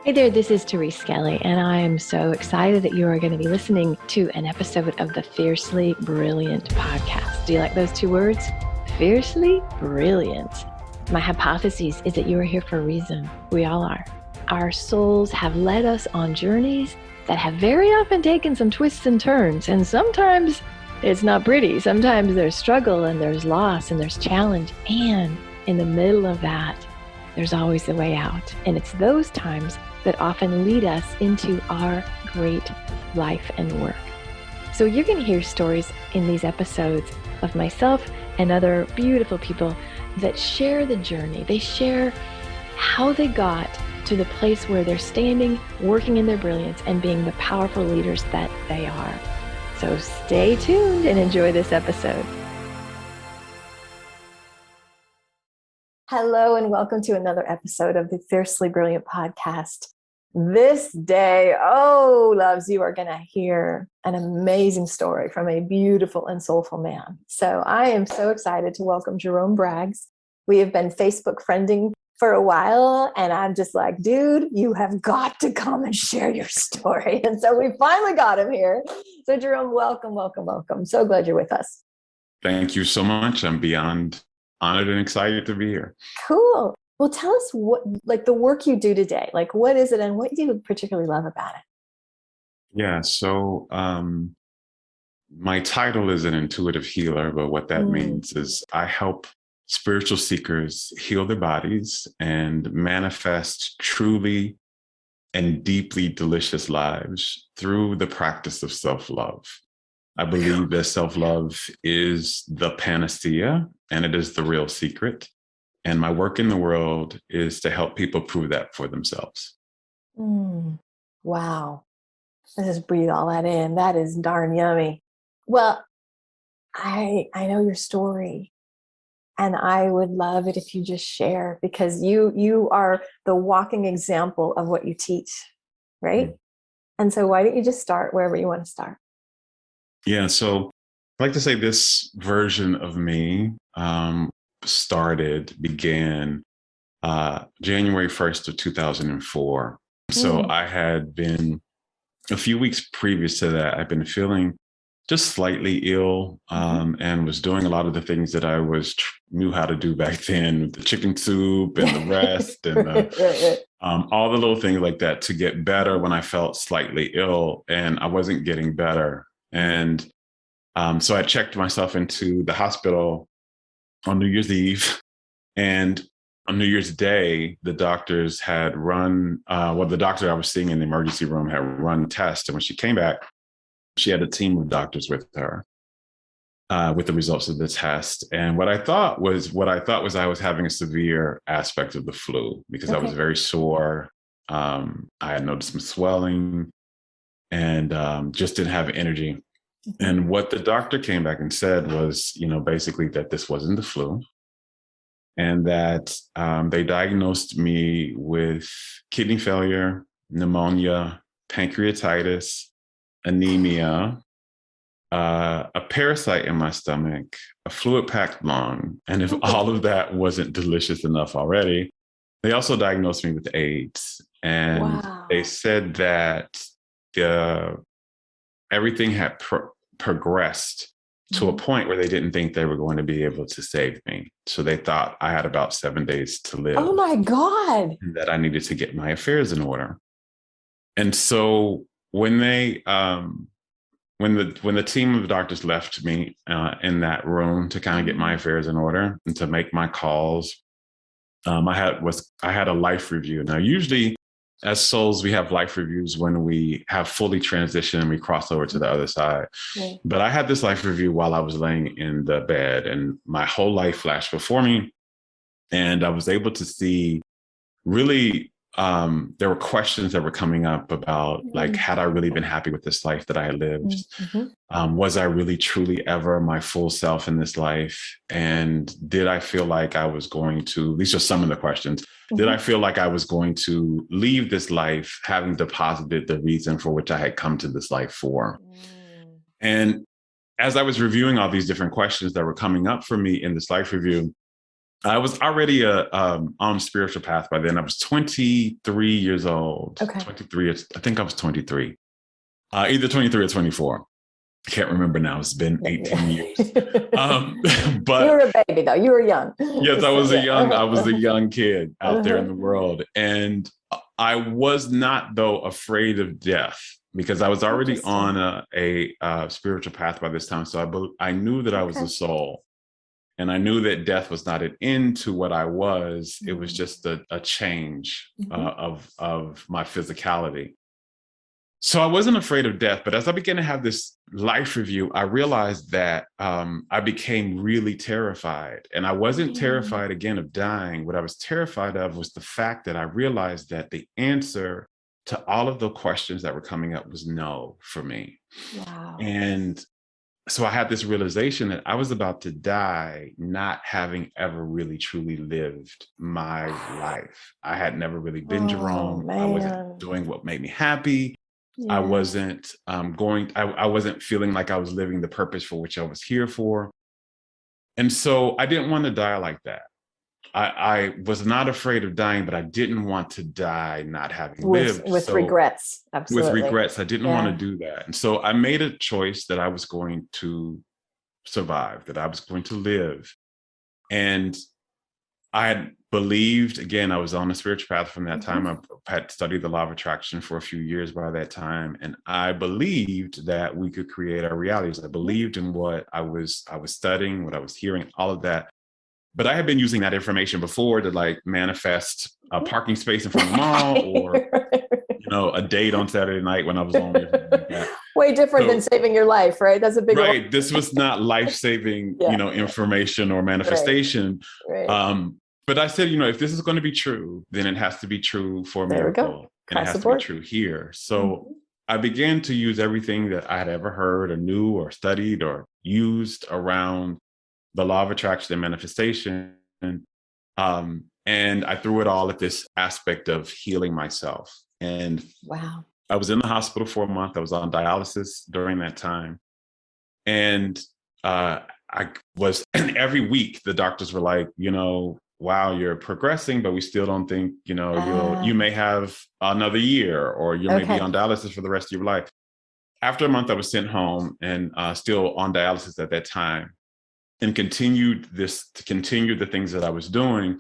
Hey there, this is Therese Skelly, and I am so excited that you are going to be listening to an episode of the Fiercely Brilliant podcast. Do you like those two words? Fiercely Brilliant. My hypothesis is that you are here for a reason. We all are. Our souls have led us on journeys that have very often taken some twists and turns, and sometimes it's not pretty. Sometimes there's struggle and there's loss and there's challenge, and in the middle of that, there's always a way out. And it's those times that often lead us into our great life and work. So you're going to hear stories in these episodes of myself and other beautiful people that share the journey. They share how they got to the place where they're standing, working in their brilliance, and being the powerful leaders that they are. So stay tuned and enjoy this episode. Hello, and welcome to another episode of the Fiercely Brilliant podcast. This day, loves, you are going to hear an amazing story from a beautiful and soulful man. So I am so excited to welcome Jerome Braggs. We have been Facebook friending for a while, and I'm just like, dude, you have got to come and share your story. And so we finally got him here. So Jerome, welcome, welcome, welcome. So glad you're with us. Thank you so much. I'm beyond honored and excited to be here. Cool. Well, tell us what, like, the work you do today, like, what is it and what do you particularly love about it? Yeah. So my title is an intuitive healer, but what that means is I help spiritual seekers heal their bodies and manifest truly and deeply delicious lives through the practice of self-love. I believe that self-love is the panacea and it is the real secret. And my work in the world is to help people prove that for themselves. Wow. Let's just breathe all that in. That is darn yummy. Well, I know your story, and I would love it if you just share, because you are the walking example of what you teach, right? Mm-hmm. And so why don't you just start wherever you want to start? Yeah, so I'd like to say this version of me began January 1st of 2004. So I had been, a few weeks previous to that, I've been feeling just slightly ill and was doing a lot of the things that I knew how to do back then, the chicken soup and the rest and all the little things like that to get better when I felt slightly ill, and I wasn't getting better. And so I checked myself into the hospital on New Year's Eve, and on New Year's Day, the doctors had run, the doctor I was seeing in the emergency room had run tests. And when she came back, she had a team of doctors with her with the results of the test. And what I thought was I was having a severe aspect of the flu because I was very sore. I had noticed some swelling and just didn't have energy. And what the doctor came back and said was, basically that this wasn't the flu, and that they diagnosed me with kidney failure, pneumonia, pancreatitis, anemia, a parasite in my stomach, a fluid-packed lung. And if all of that wasn't delicious enough already, they also diagnosed me with AIDS. And they said that everything had progressed to a point where they didn't think they were going to be able to save me. So they thought I had about 7 days to live. Oh my God. And that I needed to get my affairs in order. And so when they, when the team of doctors left me in that room to kind of get my affairs in order and to make my calls, I had a life review. Now, usually as souls, we have life reviews when we have fully transitioned and we cross over to the other side. Right. But I had this life review while I was laying in the bed, and my whole life flashed before me. And I was able to see really, there were questions that were coming up about, like, had I really been happy with this life that I had lived? Was I really, truly ever my full self in this life? And did I feel like I was going to, these are some of the questions, did I feel like I was going to leave this life having deposited the reason for which I had come to this life for? And as I was reviewing all these different questions that were coming up for me in this life review, I was already on spiritual path by then. I was 23 years old. Okay. 23. I think I was 23. Either 23 or 24. I can't remember now. It's been 18 years. But you were a baby though. You were young. yes, I was a young kid out there in the world. And I was not, though, afraid of death because I was already on a spiritual path by this time. So I knew that I was a soul. And I knew that death was not an end to what I was. It was just a change of my physicality. So I wasn't afraid of death, but as I began to have this life review, I realized that I became really terrified. And I wasn't terrified, again, of dying. What I was terrified of was the fact that I realized that the answer to all of the questions that were coming up was no for me. Wow. And so I had this realization that I was about to die, not having ever really truly lived my life. I had never really been Jerome. I wasn't doing what made me happy. I wasn't I wasn't feeling like I was living the purpose for which I was here for. And so I didn't want to die like that. I was not afraid of dying, but I didn't want to die not having lived. With regrets. Absolutely. With regrets. I didn't want to do that. And so I made a choice that I was going to survive, that I was going to live. And I had believed, again, I was on a spiritual path from that time. I had studied the law of attraction for a few years by that time. And I believed that we could create our realities. I believed in what I was studying, what I was hearing, all of that. But I had been using that information before to like manifest a parking space in front of the mall or, a date on Saturday night when I was lonely. Like that. Way different than saving your life, right? That's a big right. This was not life-saving, information or manifestation. Right. But I said, if this is going to be true, then it has to be true for a miracle. And it has to be true here. So I began to use everything that I had ever heard or knew or studied or used around the law of attraction and manifestation. And I threw it all at this aspect of healing myself. And wow. I was in the hospital for a month. I was on dialysis during that time. And I was, and every week the doctors were like, wow, you're progressing, but we still don't think, you may have another year or you may be on dialysis for the rest of your life. After a month, I was sent home and still on dialysis at that time and continued the things that I was doing.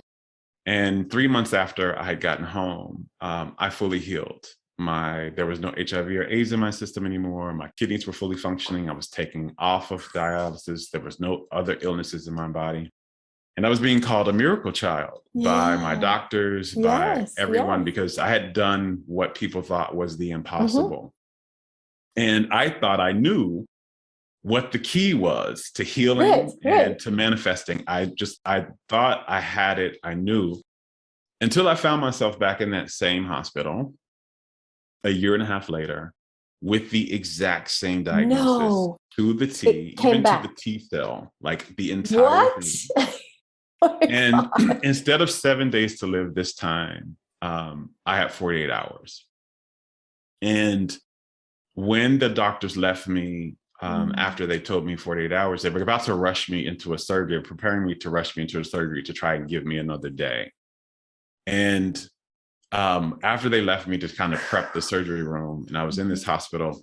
And 3 months after I had gotten home, I fully healed. There was no HIV or AIDS in my system anymore. My kidneys were fully functioning. I was taken off of dialysis. There was no other illnesses in my body. And I was being called a miracle child by my doctors, by everyone, because I had done what people thought was the impossible. And I thought I knew what the key was to healing and to manifesting. I thought I had it. I knew until I found myself back in that same hospital a year and a half later with the exact same diagnosis to the T, even to the T cell, like the entire thing. And instead of 7 days to live this time, I had 48 hours. And when the doctors left me, after they told me 48 hours, they were about to rush me into a surgery, preparing me to rush me into a surgery to try and give me another day. And after they left me to kind of prep the surgery room, and I was in this hospital,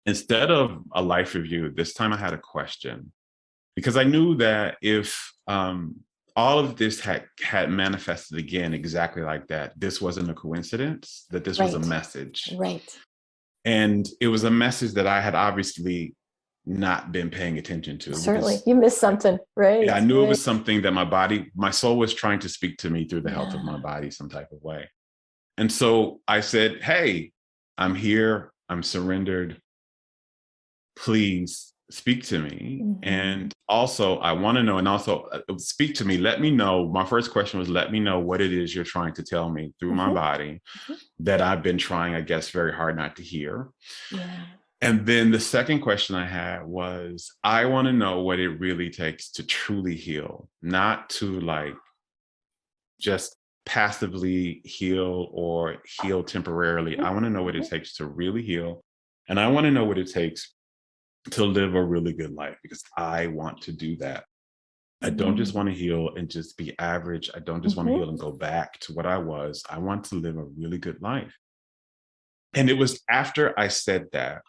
instead of a life review, this time I had a question. Because I knew that if all of this had manifested again exactly like that, this wasn't a coincidence, that this was a message. Right. And it was a message that I had obviously not been paying attention to. Certainly. You missed something, right? Yeah, I knew it was something that my soul was trying to speak to me through the health of my body some type of way. And so I said, hey, I'm here. I'm surrendered. Please speak to me. And also I want to know, and also speak to me. Let me know. My first question was, let me know what it is you're trying to tell me through my body that I've been trying, I guess, very hard not to hear. Yeah. And then the second question I had was, I want to know what it really takes to truly heal, not to like just passively heal or heal temporarily. I want to know what it takes to really heal. And I want to know what it takes to live a really good life, because I want to do that. I don't just want to heal and just be average. I don't just want to heal and go back to what I was. I want to live a really good life. And it was after I said that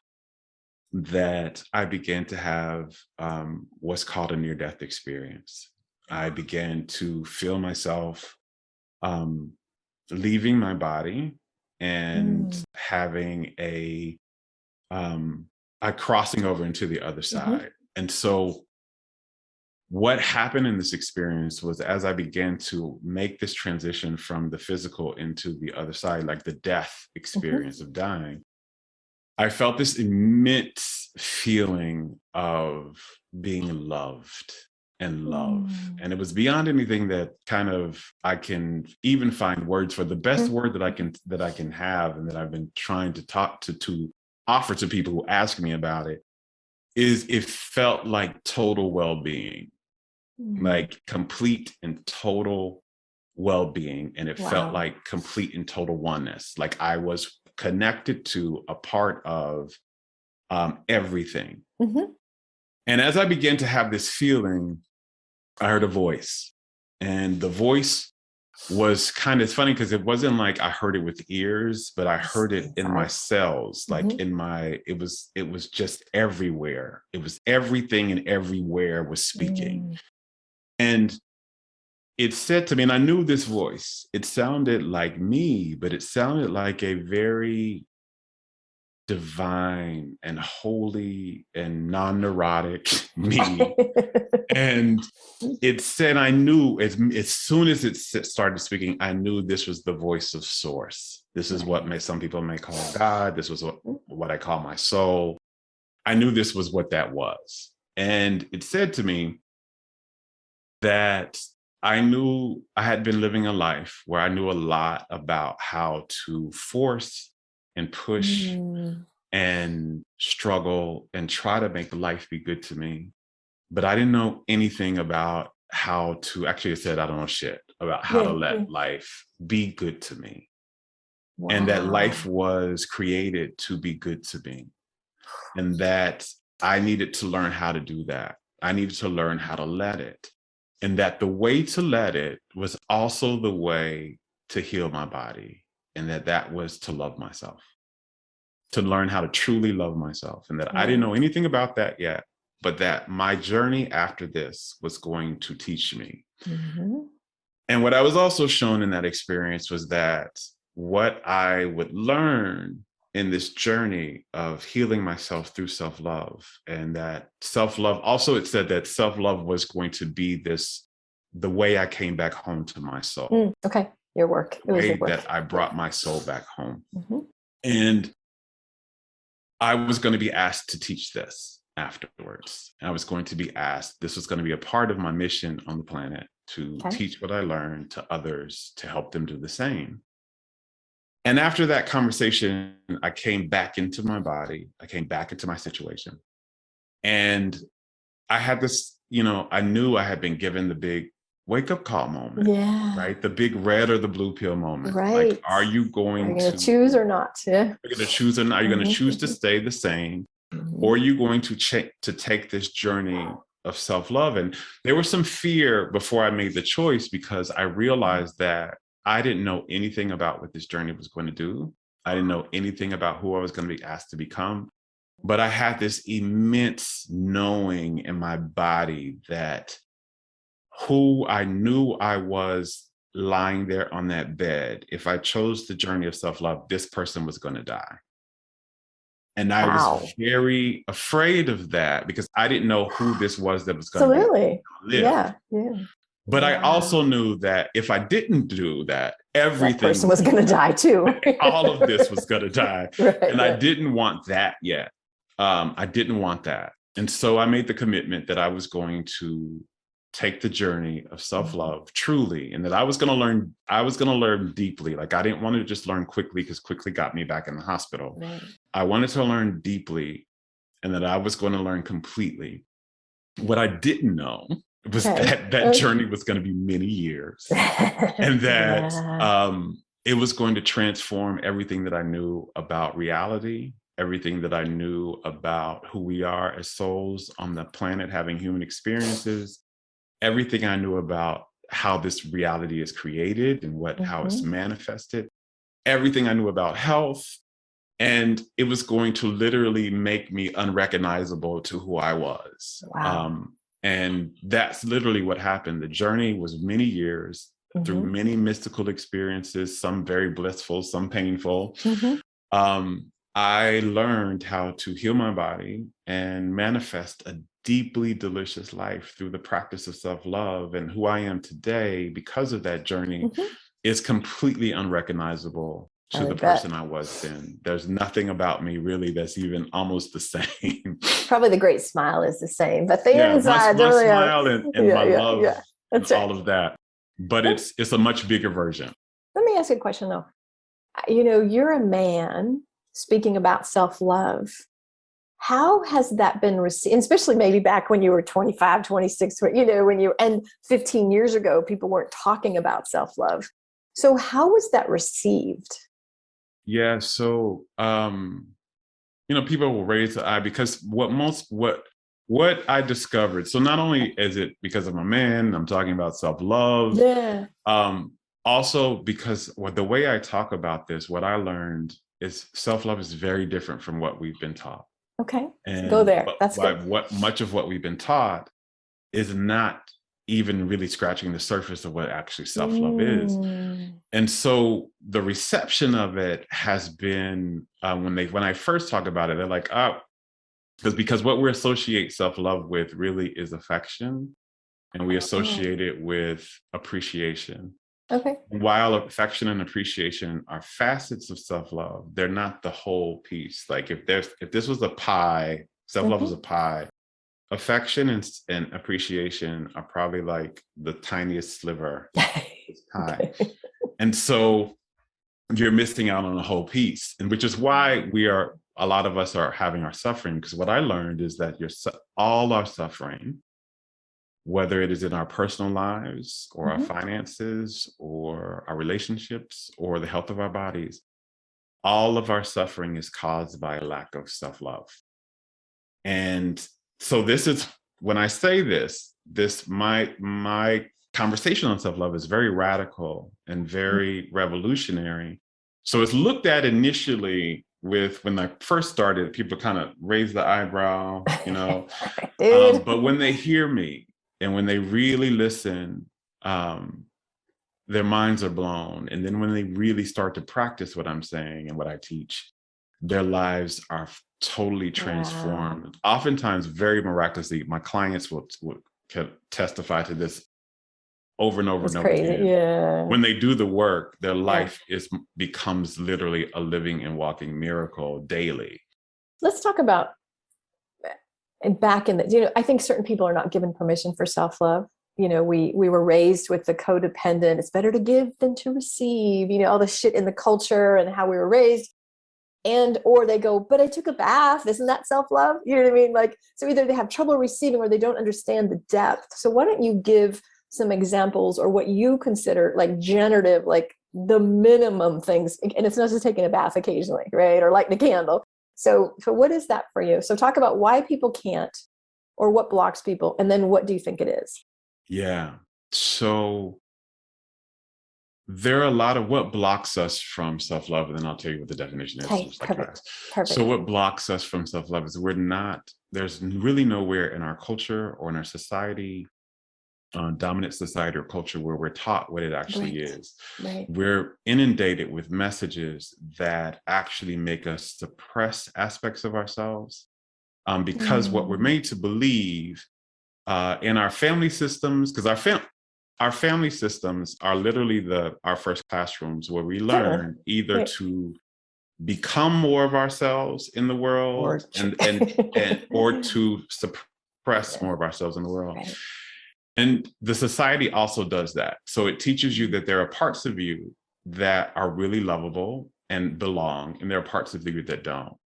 I began to have what's called a near-death experience. I began to feel myself leaving my body and having a crossing over into the other side. And so what happened in this experience was, as I began to make this transition from the physical into the other side, like the death experience of dying, I felt this immense feeling of being loved and love. And it was beyond anything that kind of I can even find words for. The best word that I can have, and that I've been trying to talk to offer to people who ask me about it, is it felt like total well-being, like complete and total well-being. And it felt like complete and total oneness. Like I was connected to a part of everything. And as I began to have this feeling, I heard a voice. And the voice was kind of funny because it wasn't like I heard it with ears, but I heard it in my cells, like it was just everywhere. It was everything and everywhere was speaking. And it said to me, and I knew this voice, it sounded like me, but it sounded like a very divine and holy and non-neurotic me. And it said, I knew as soon as it started speaking, I knew this was the voice of source. This is what some people may call God. This was what I call my soul. I knew this was what that was. And it said to me that I knew I had been living a life where I knew a lot about how to force and push and struggle and try to make life be good to me. But I didn't know anything about how to, actually it said, I don't know shit about how to let life be good to me. And that life was created to be good to me. And that I needed to learn how to do that. I needed to learn how to let it. And that the way to let it was also the way to heal my body. And that was to love myself, to learn how to truly love myself. And that I didn't know anything about that yet, but that my journey after this was going to teach me. And what I was also shown in that experience was that what I would learn in this journey of healing myself through self-love, and that self-love, also it said that self-love was going to be the way I came back home to my soul. Okay, your work. The way that I brought my soul back home. And I was going to be asked to teach this afterwards. I was going to be asked, this was going to be a part of my mission on the planet, to teach what I learned to others, to help them do the same. And after that conversation, I came back into my body. I came back into my situation. And I had this, I knew I had been given the big wake up call moment, right? The big red or the blue pill moment. Right. Like, are you going to choose or not? Yeah. Are you going to choose or not? Are you going to choose to stay the same? Or are you going to take this journey of self-love? And there was some fear before I made the choice, because I realized that I didn't know anything about what this journey was going to do. I didn't know anything about who I was going to be asked to become. But I had this immense knowing in my body that who I knew I was lying there on that bed, if I chose the journey of self-love, this person was going to die. And I was very afraid of that, because I didn't know who this was that was going to live. Yeah. But I also knew that if I didn't do that, everything, that person was going to die too. All of this was going to die. And I didn't want that yet. I didn't want that. And so I made the commitment that I was going to take the journey of self-love truly, and that I was going to learn deeply. Like, I didn't want to just learn quickly, because quickly got me back in the hospital. I wanted to learn deeply, and that I was going to learn completely. What I didn't know was that journey was going to be many years, and that it was going to transform everything that I knew about reality, everything that I knew about who we are as souls on the planet having human experiences, everything I knew about how this reality is created and how it's manifested, everything I knew about health, and it was going to literally make me unrecognizable to who I was. Wow. And that's literally what happened. The journey was many years through many mystical experiences, some very blissful, some painful. I learned how to heal my body and manifest a deeply delicious life through the practice of self-love. And who I am today, because of that journey, is completely unrecognizable to the person I was then. There's nothing about me really that's even almost the same. Probably the great smile is the same, but the inside, my smile and my love, and all of that. But it's a much bigger version. Let me ask you a question though. You know, you're a man speaking about self-love. How has that been received? Especially maybe back when you were 25, 26, you know, and 15 years ago, people weren't talking about self-love. So how was that received? Yeah. So, you know, people will raise the eye because what I discovered. So not only is it because I'm a man, I'm talking about self-love. Yeah. Also because the way I talk about this, what I learned is self-love is very different from what we've been taught. Okay. And go there. That's good. Much of what we've been taught is not even really scratching the surface of what actually self-love is. And so the reception of it has been, when I first talk about it, they're like, oh, because what we associate self-love with really is affection, and we associate it with appreciation. Okay. While affection and appreciation are facets of self-love, they're not the whole piece. Like if this was a pie, self-love is a pie, affection and appreciation are probably like the tiniest sliver of this pie. And so you're missing out on a whole piece, and which is why a lot of us are having our suffering, because what I learned is that all our suffering, whether it is in our personal lives or our finances or our relationships or the health of our bodies, all of our suffering is caused by a lack of self-love. And so this is, when I say this, my conversation on self-love is very radical and very revolutionary. So it's looked at initially when I first started, people kind of raise the eyebrow, you know, but when they hear me, and when they really listen, their minds are blown. And then when they really start to practice what I'm saying and what I teach, their lives are totally transformed. Wow. Oftentimes, very miraculously, my clients will testify to this over and over and over again. Yeah. When they do the work, their life becomes literally a living and walking miracle daily. Let's talk about, and back in the, you know, I think certain people are not given permission for self-love. You know, we were raised with the codependent, it's better to give than to receive, you know, all the shit in the culture and how we were raised. Or they go, but I took a bath, isn't that self-love? You know what I mean? Like, so either they have trouble receiving or they don't understand the depth. So why don't you give some examples, or what you consider like generative, like the minimum things, and it's not just taking a bath occasionally, right? Or lighting a candle. So what is that for you? So talk about why people can't, or what blocks people, and then what do you think it is? Yeah. So there are a lot of what blocks us from self-love, and then I'll tell you what the definition is. Okay, perfect. So what blocks us from self-love is there's really nowhere in our culture or in our society, dominant society or culture, where we're taught what it actually is. Right. We're inundated with messages that actually make us suppress aspects of ourselves, because what we're made to believe in our family systems, because our family systems are literally our first classrooms, where we learn either to become more of ourselves in the world, or to suppress more of ourselves in the world. Right. And the society also does that. So it teaches you that there are parts of you that are really lovable and belong, and there are parts of you that don't.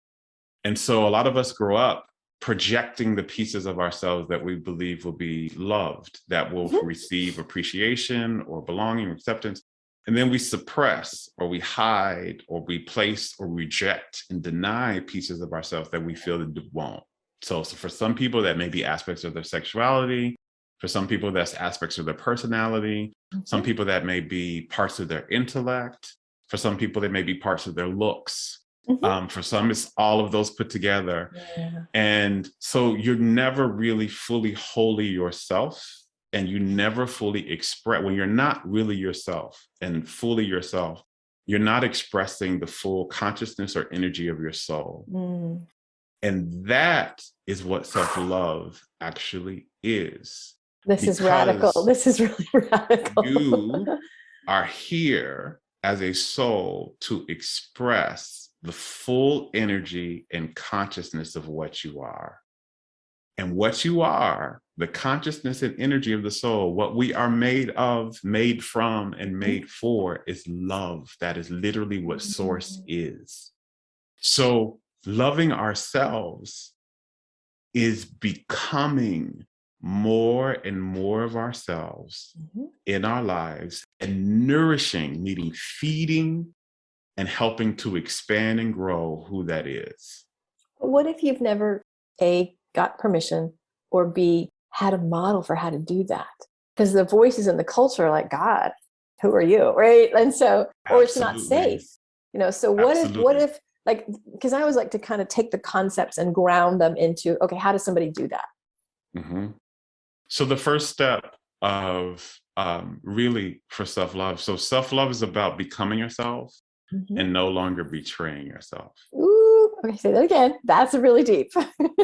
And so a lot of us grow up projecting the pieces of ourselves that we believe will be loved, that will receive appreciation or belonging or acceptance. And then we suppress, or we hide, or we place or reject and deny pieces of ourselves that we feel that won't. So for some people, that may be aspects of their sexuality. For some people, that's aspects of their personality. Some people, that may be parts of their intellect. For some people, they may be parts of their looks. For some, it's all of those put together. Yeah. And so you're never really fully wholly yourself, and you never fully express, when you're not really yourself and fully yourself, you're not expressing the full consciousness or energy of your soul. And that is what self-love actually is. This is radical. This is really radical. You are here as a soul to express the full energy and consciousness of what you are. And what you are, the consciousness and energy of the soul, what we are made of, made from, and made for, is love. That is literally what source is. So loving ourselves is becoming more and more of ourselves in our lives, and nourishing, meaning feeding and helping to expand and grow who that is. What if you've never, A, got permission, or B, had a model for how to do that? Because the voices in the culture are like, God, who are you, right? And so, or it's not safe, so what if, like, because I always like to kind of take the concepts and ground them into, okay, how does somebody do that? So the first step of really for self-love. So self-love is about becoming yourself and no longer betraying yourself. Ooh, okay, say that again. That's really deep.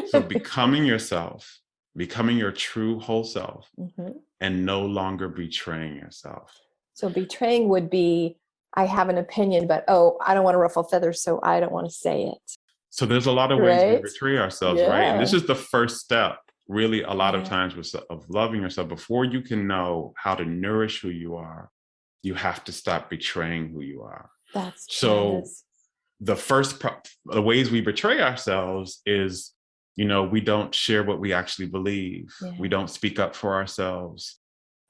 So becoming yourself, becoming your true whole self, and no longer betraying yourself. So betraying would be, I have an opinion, but I don't want to ruffle feathers, so I don't want to say it. So there's a lot of ways we betray ourselves, right? And this is the first step, really, a lot of times of loving yourself. Before you can know how to nourish who you are, you have to stop betraying who you are. That's so the ways we betray ourselves is, we don't share what we actually believe. We don't speak up for ourselves.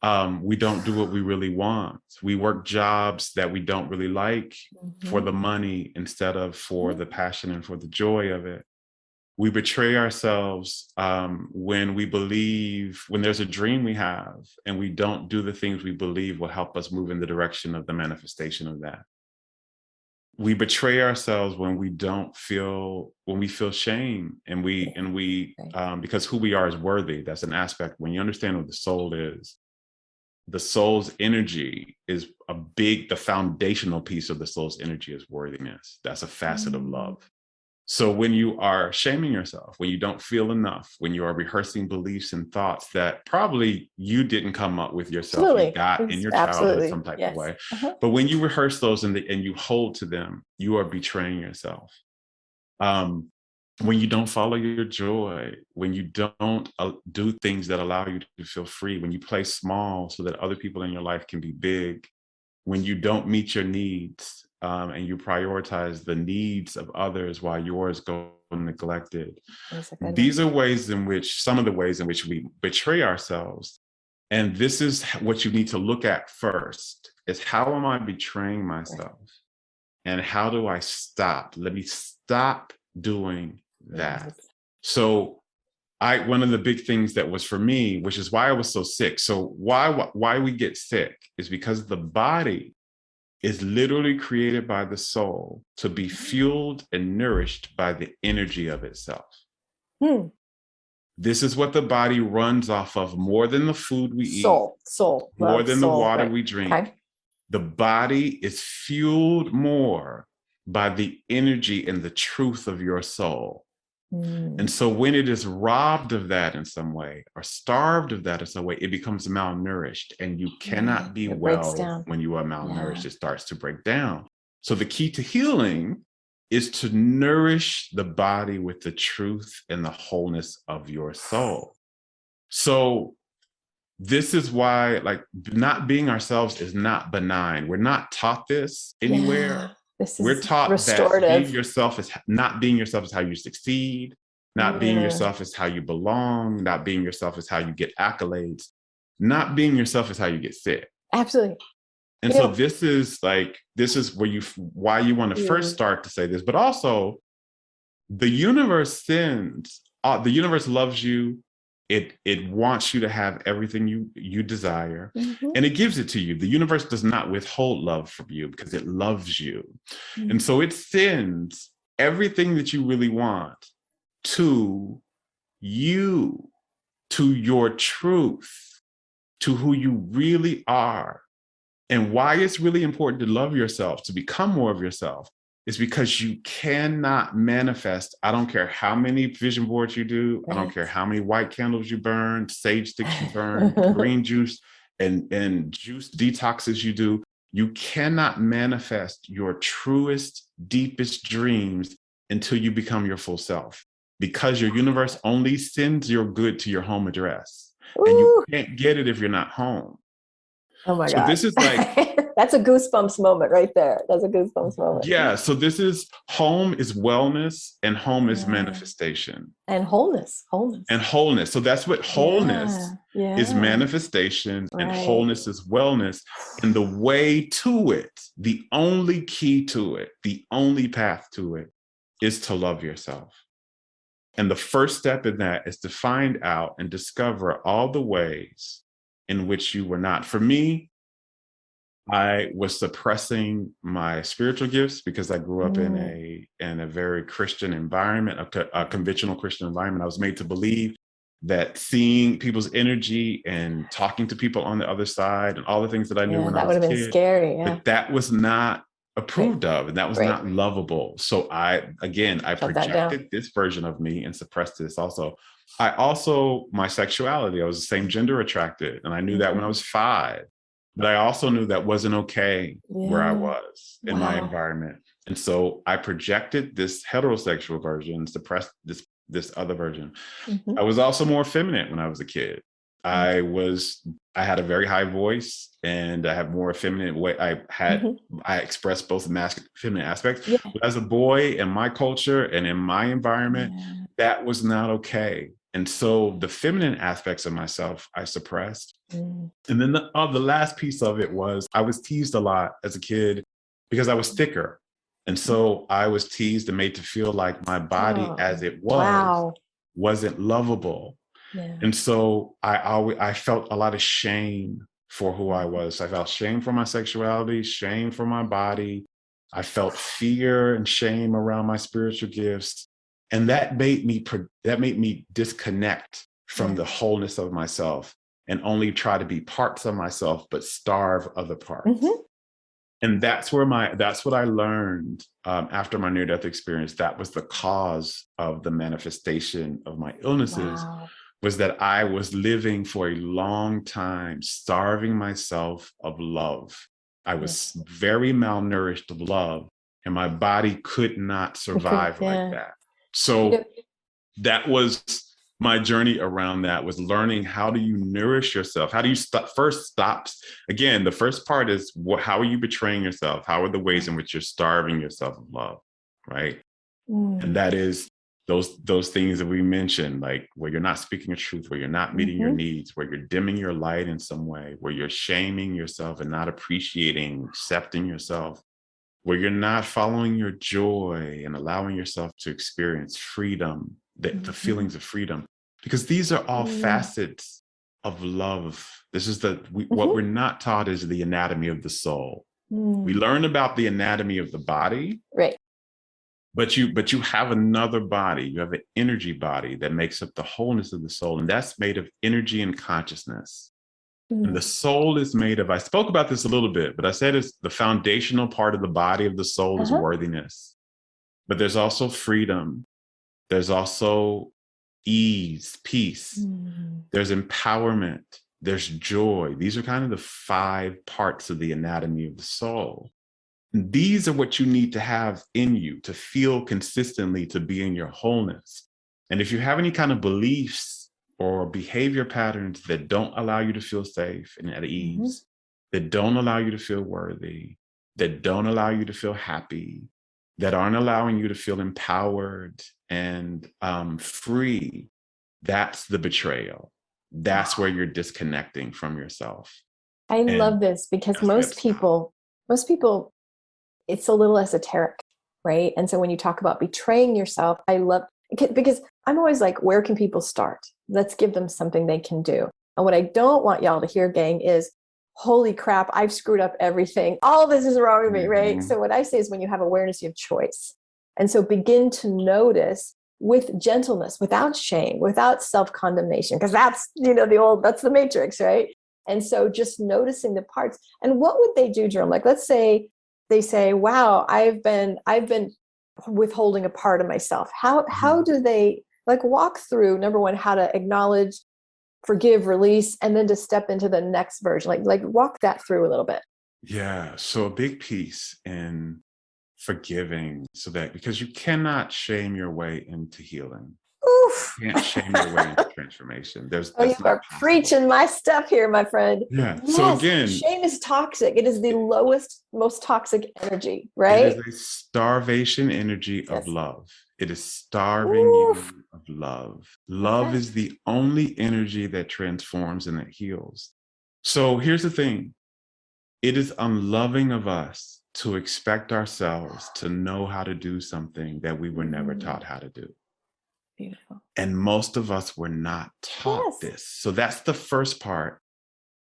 We don't do what we really want. We work jobs that we don't really like for the money instead of for the passion and for the joy of it. We betray ourselves when there's a dream we have and we don't do the things we believe will help us move in the direction of the manifestation of that. We betray ourselves when we feel shame, and because who we are is worthy. That's an aspect. When you understand what the soul is, the soul's energy is the foundational piece of the soul's energy is worthiness. That's a facet of love. So when you are shaming yourself, when you don't feel enough, when you are rehearsing beliefs and thoughts that probably you didn't come up with yourself, you got in your childhood some type of way. But when you rehearse those and you hold to them, you are betraying yourself. When you don't follow your joy, when you don't do things that allow you to feel free, when you play small so that other people in your life can be big, when you don't meet your needs, and you prioritize the needs of others while yours go neglected. These are some of the ways in which we betray ourselves. And this is what you need to look at first, is how am I betraying myself? And how do I stop? Let me stop doing that. So one of the big things that was for me, which is why I was so sick. So why we get sick is because the body is literally created by the soul to be fueled and nourished by the energy of itself. This is what the body runs off of more than the food we eat, more than the water we drink. Okay. The body is fueled more by the energy and the truth of your soul. And so when it is robbed of that in some way, or starved of that in some way, it becomes malnourished, and you cannot be well when you are malnourished. It starts to break down. So the key to healing is to nourish the body with the truth and the wholeness of your soul. So this is why, not being ourselves is not benign. We're not taught this anywhere. We're taught that being yourself is not being yourself is how you succeed. Not being yourself is how you belong. Not being yourself is how you get accolades. Not being yourself is how you get sick. Absolutely. And so this is why you want to first start to say this, but also the universe loves you It wants you to have everything you desire, Mm-hmm. and it gives it to you. The universe does not withhold love from you because it loves you. Mm-hmm. And so it sends everything that you really want to you, to your truth, to who you really are. And why it's really important to love yourself, to become more of yourself, is because you cannot manifest. I don't care how many vision boards you do. I don't care how many white candles you burn, sage sticks you burn, green juice and juice detoxes you do. You cannot manifest your truest, deepest dreams until you become your full self, because your universe only sends your good to your home address. Ooh. And you can't get it if you're not home. Oh my God. So this is like, that's a goosebumps moment right there. That's a goosebumps moment. Yeah. So this is, home is wellness and home is manifestation. And wholeness. And wholeness. So that's what wholeness is, manifestation, and wholeness is wellness. And the way to it, the only key to it, the only path to it is to love yourself. And the first step in that is to find out and discover all the ways in which you were not. For me, I was suppressing my spiritual gifts because I grew up in a very Christian environment, a conventional Christian environment. I was made to believe that seeing people's energy and talking to people on the other side and all the things that I knew when I was a kid, that would have been scary. But that was not approved of, and that was not lovable. So I projected this version of me and suppressed this also. My sexuality, I was the same gender attracted, and I knew that when I was 5. But I also knew that wasn't okay where I was in my environment. And so I projected this heterosexual version, suppressed this other version. I was also more feminine when I was a kid. I had a very high voice, and I have more feminine way. I expressed both masculine and feminine aspects. Yeah. But as a boy, in my culture and in my environment, that was not okay. And so the feminine aspects of myself, I suppressed. And then the last piece of it was, I was teased a lot as a kid because I was thicker. And so I was teased and made to feel like my body as it was wasn't lovable. Yeah. And so I felt a lot of shame for who I was. I felt shame for my sexuality, shame for my body. I felt fear and shame around my spiritual gifts. And that made me disconnect from the wholeness of myself and only try to be parts of myself, but starve other parts. And that's what I learned after my near-death experience. That was the cause of the manifestation of my illnesses, was that I was living for a long time, starving myself of love. I was very malnourished of love, and my body could not survive like that. So that was my journey around that, was learning, how do you nourish yourself? How do you stop? Again, the first part is, how are you betraying yourself? How are the ways in which you're starving yourself of love, right? And that is those things that we mentioned, like where you're not speaking your truth, where you're not meeting your needs, where you're dimming your light in some way, where you're shaming yourself and not appreciating, accepting yourself, where you're not following your joy and allowing yourself to experience freedom, the feelings of freedom, because these are all facets of love. This is what we're not taught is the anatomy of the soul. We learn about the anatomy of the body, right? But you have another body. You have an energy body that makes up the wholeness of the soul, and that's made of energy and consciousness. And the soul is made of, I spoke about this a little bit, but I said it's the foundational part of the body of the soul is worthiness. But there's also freedom. There's also ease, peace. There's empowerment. There's joy. These are kind of the 5 parts of the anatomy of the soul. And these are what you need to have in you to feel consistently, to be in your wholeness. And if you have any kind of beliefs or behavior patterns that don't allow you to feel safe and at ease, that don't allow you to feel worthy, that don't allow you to feel happy, that aren't allowing you to feel empowered and free, that's the betrayal. That's where you're disconnecting from yourself. I love this, because most people, it's a little esoteric, right? And so when you talk about betraying yourself, I love, Because I'm always like, where can people start? Let's give them something they can do. And what I don't want y'all to hear, gang, is, holy crap, I've screwed up everything. All this is wrong with me, right? So what I say is, when you have awareness, you have choice. And so begin to notice with gentleness, without shame, without self-condemnation, because that's, that's the matrix, right? And so just noticing the parts. And what would they do, Jerome? Like, let's say they say, wow, I've been withholding a part of myself. How do they, like, walk through, number one, how to acknowledge, forgive, release, and then to step into the next version? Like walk that through a little bit. Yeah. So a big piece in forgiving, so that, because you cannot shame your way into healing. Oof. You can't shame your way into transformation. You are preaching my stuff here, my friend. Yeah. Yes, so again, shame is toxic. It is the lowest, most toxic energy, right? It is a starvation energy of love. It is starving Oof. you of love. Love is the only energy that transforms and that heals. So here's the thing. It is unloving of us to expect ourselves to know how to do something that we were never taught how to do. Beautiful. And most of us were not taught this. So that's the first part.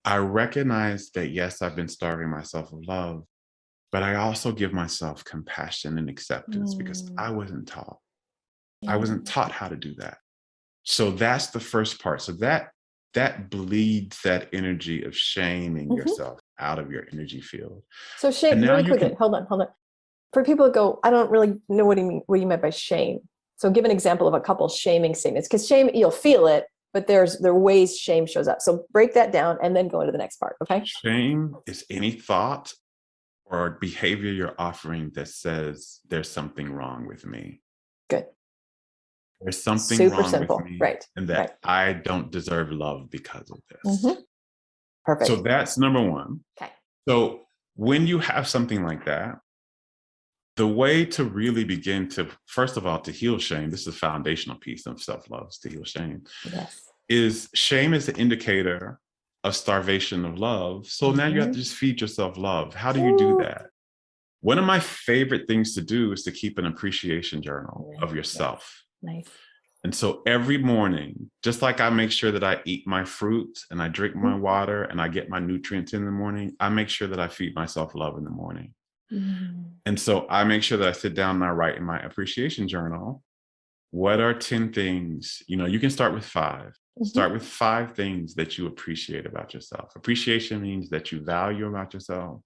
I recognize that, yes, I've been starving myself of love, but I also give myself compassion and acceptance because I wasn't taught. I wasn't taught how to do that. So that's the first part. So that bleeds that energy of shaming yourself out of your energy field. So shame, really quickly, hold on. For people that go, I don't really know what you meant by shame. So give an example of a couple shaming statements, because shame, you'll feel it, but there are ways shame shows up. So break that down and then go into the next part, okay? Shame is any thought or behavior you're offering that says there's something wrong with me. Good. There's something super wrong simple, with me, right? And that I don't deserve love because of this. Perfect. So that's number one. Okay. So when you have something like that, the way to really begin to, first of all, to heal shame, this is a foundational piece of self-love, is to heal shame. Yes. Is shame is the indicator of starvation of love. So now you have to just feed yourself love. How do you do that? One of my favorite things to do is to keep an appreciation journal of yourself. Nice. And so every morning, just like I make sure that I eat my fruit and I drink my water and I get my nutrients in the morning, I make sure that I feed myself love in the morning. And so I make sure that I sit down and I write in my appreciation journal, what are 10 things, you can start with 5. Start with 5 things that you appreciate about yourself. Appreciation means that you value about yourself,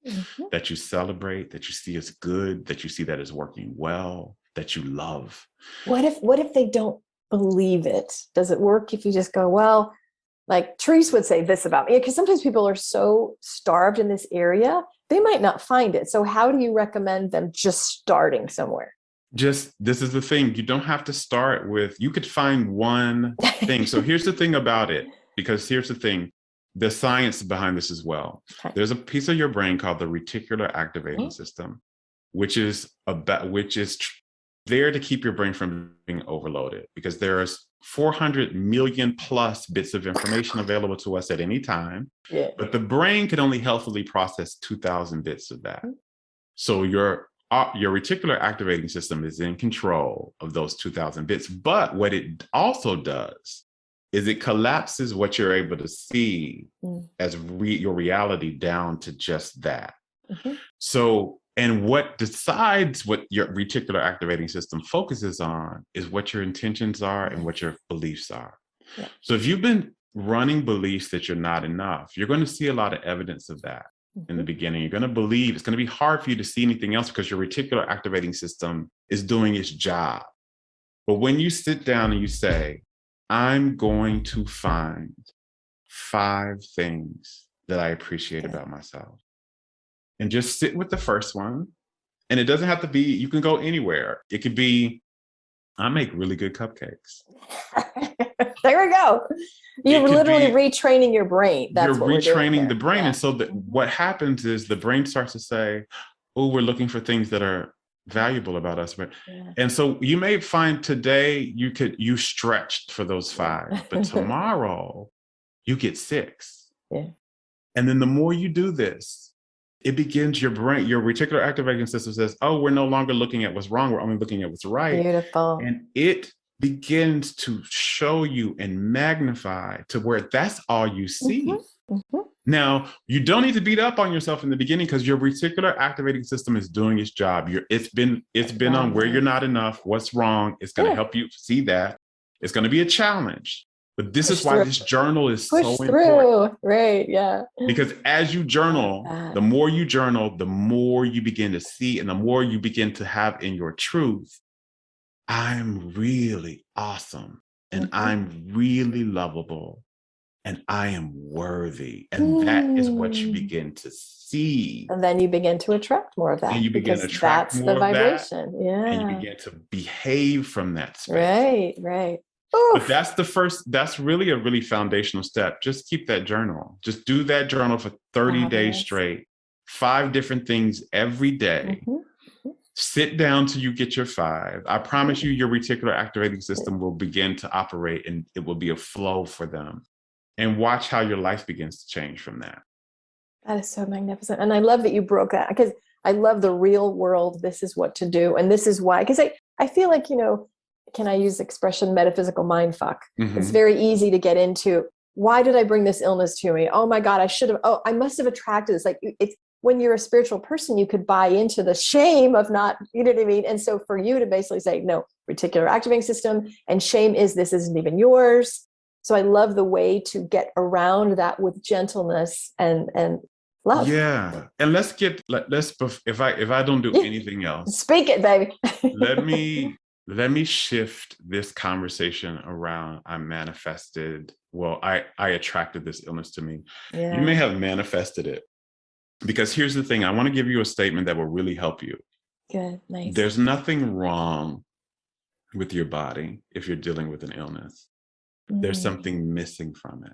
that you celebrate, that you see as good, that you see that is working well, that you love. What if they don't believe it? Does it work if you just go, well, like Therese would say this about me? Because sometimes people are so starved in this area, they might not find it. So how do you recommend them just starting somewhere? This is the thing. You don't have to start with, you could find one thing. So here's the thing about it, because here's the thing, the science behind this as well. Okay. There's a piece of your brain called the reticular activating system, which is there to keep your brain from being overloaded, because there's 400 million plus bits of information available to us at any time, but the brain can only healthily process 2,000 bits of that. So your reticular activating system is in control of those 2,000 bits. But what it also does is it collapses what you're able to see as your reality down to just that. So, and what decides what your reticular activating system focuses on is what your intentions are and what your beliefs are. So if you've been running beliefs that you're not enough, you're going to see a lot of evidence of that. In the beginning, you're going to believe it's going to be hard for you to see anything else because your reticular activating system is doing its job. But when you sit down and you say, I'm going to find 5 things that I appreciate about myself, and just sit with the first one. And it doesn't have to be, you can go anywhere. It could be, I make really good cupcakes. There we go. You're literally retraining your brain. That's what we're doing. You're retraining the brain. And so what happens is the brain starts to say, oh, we're looking for things that are valuable about us. And so you may find today you stretched for those 5, but tomorrow you get 6. And then the more you do this, it begins your reticular activating system says, oh, we're no longer looking at what's wrong. We're only looking at what's right. Beautiful. And it begins to show you and magnify to where that's all you see. Now, you don't need to beat up on yourself in the beginning because your reticular activating system is doing its job. It's been on where you're not enough, what's wrong. It's going to help you see that. It's going to be a challenge. But this is why this journal is so important. Right, yeah. Because as you journal, the more you begin to see and the more you begin to have in your truth, I'm really awesome and I'm really lovable and I am worthy. And that is what you begin to see. And then you begin to attract more of that. And you begin to attract more of vibration. That, and you begin to behave from that space. Right. But that's really a really foundational step. Just keep that journal. Just do that journal for 30 days straight. 5 different things every day. Sit down till you get your 5. I promise you, your reticular activating system will begin to operate and it will be a flow for them. And watch how your life begins to change from that. That is so magnificent. And I love that you broke that because I love the real world. This is what to do. And this is why, because I feel like, can I use the expression metaphysical mind fuck? It's very easy to get into. Why did I bring this illness to me? Oh my God, I must have attracted this. Like it's when you're a spiritual person, you could buy into the shame of not, you know what I mean? And so for you to basically say, no, reticular activating system and shame this isn't even yours. So I love the way to get around that with gentleness and love. Yeah. And let's if I don't do anything else. Speak it, baby. Let me shift this conversation around. I manifested. Well, I attracted this illness to me. Yeah. You may have manifested it. Because here's the thing, I want to give you a statement that will really help you. Good, nice. There's nothing wrong with your body if you're dealing with an illness. There's something missing from it.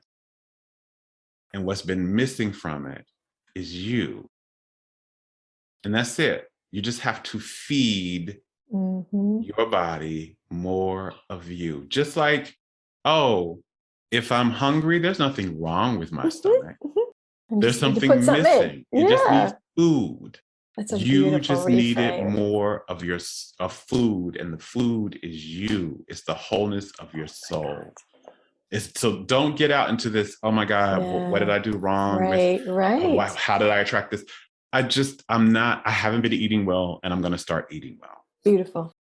And what's been missing from it is you. And that's it. You just have to feed your body more of you. Just like, if I'm hungry, there's nothing wrong with my stomach. There's something missing. It just needs food. You just needed more of food, and the food is you. It's the wholeness of your soul. So don't get out into this, oh my God, what did I do wrong? Right. How did I attract this? I haven't been eating well, and I'm going to start eating well. Beautiful.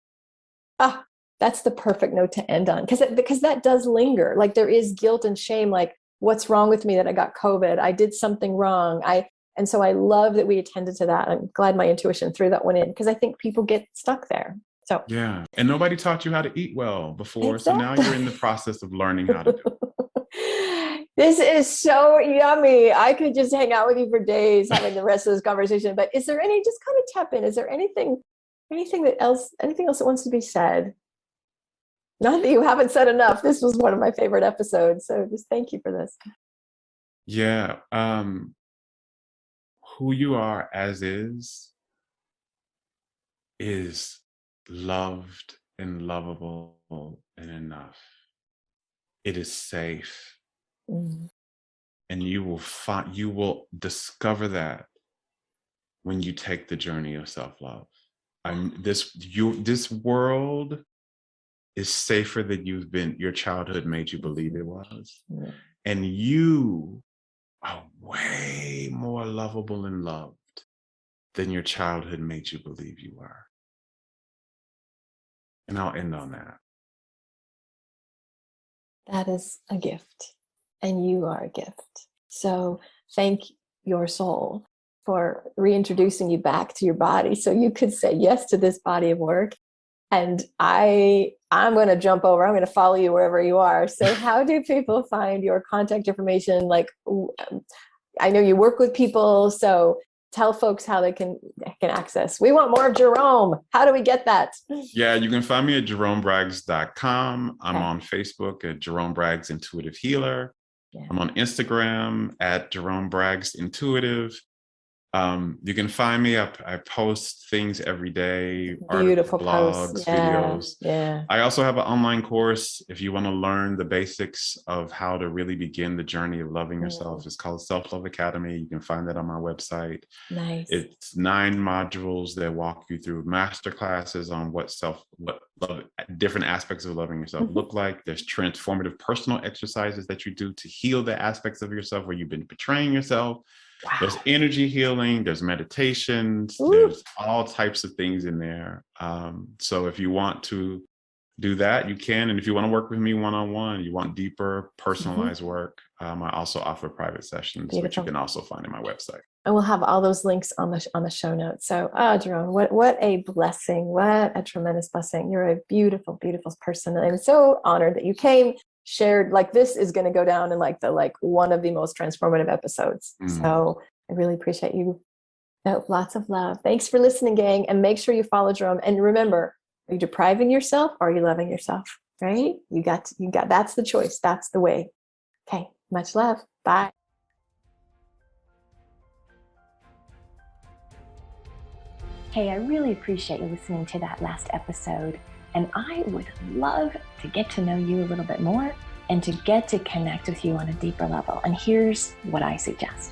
That's the perfect note to end on. Because that does linger. Like there is guilt and shame, like, what's wrong with me that I got COVID? I did something wrong. And so I love that we attended to that. I'm glad my intuition threw that one in because I think people get stuck there. So yeah. And nobody taught you how to eat well before. Exactly. So now you're in the process of learning how to do it. This is so yummy. I could just hang out with you for days having the rest of this conversation. But is there just kind of tap in, is there anything else that wants to be said? Not that you haven't said enough. This was one of my favorite episodes. So just thank you for this. Yeah. Who you are as is loved and lovable and enough. It is safe. And you will discover that when you take the journey of self-love. This world is safer than your childhood made you believe it was. Yeah. And you are way more lovable and loved than your childhood made you believe you were. And I'll end on that. That is a gift. And you are a gift. So thank your soul for reintroducing you back to your body so you could say yes to this body of work. And I'm going to jump over. I'm going to follow you wherever you are. So how do people find your contact information? Like, I know you work with people, so tell folks how they can access. We want more of Jerome. How do we get that? Yeah, you can find me at jeromebraggs.com. I'm on Facebook at Jerome Braggs Intuitive Healer. Yeah. I'm on Instagram at Jerome Braggs Intuitive. You can find me. I post things every day. Beautiful blogs, videos. Yeah. I also have an online course if you want to learn the basics of how to really begin the journey of loving yourself. It's called Self-Love Academy. You can find that on my website. Nice. It's 9 modules that walk you through masterclasses on what different aspects of loving yourself look like. There's transformative personal exercises that you do to heal the aspects of yourself where you've been betraying yourself. Wow. There's energy healing, there's meditations, there's all types of things in there. So if you want to do that, you can. And if you want to work with me one-on-one, you want deeper personalized work, I also offer private sessions, which you can also find on my website. And we'll have all those links on the show notes. So, Jerome, what a blessing. What a tremendous blessing. You're a beautiful, beautiful person. And I'm so honored that you came, shared, like, this is going to go down in one of the most transformative episodes. So I really appreciate you. Lots of love. Thanks for listening, gang. And make sure you follow Jerome. And remember, are you depriving yourself or are you loving yourself? Right? You got, that's the choice. That's the way. Okay. Much love. Bye. Hey, I really appreciate you listening to that last episode. And I would love to get to know you a little bit more and to get to connect with you on a deeper level. And here's what I suggest.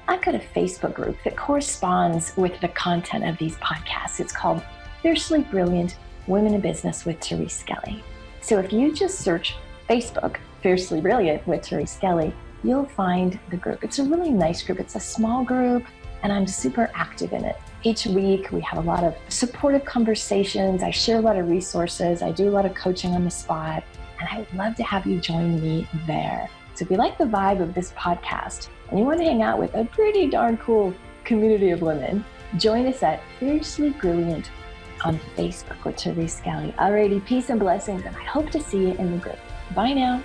I've got a Facebook group that corresponds with the content of these podcasts. It's called Fiercely Brilliant Women in Business with Therese Skelly. So if you just search Facebook, Fiercely Brilliant with Therese Skelly, you'll find the group. It's a really nice group. It's a small group, and I'm super active in it. Each week, we have a lot of supportive conversations. I share a lot of resources. I do a lot of coaching on the spot, and I would love to have you join me there. So if you like the vibe of this podcast and you want to hang out with a pretty darn cool community of women, join us at Fiercely Brilliant on Facebook with Therese Skelly. Alrighty, peace and blessings, and I hope to see you in the group. Bye now.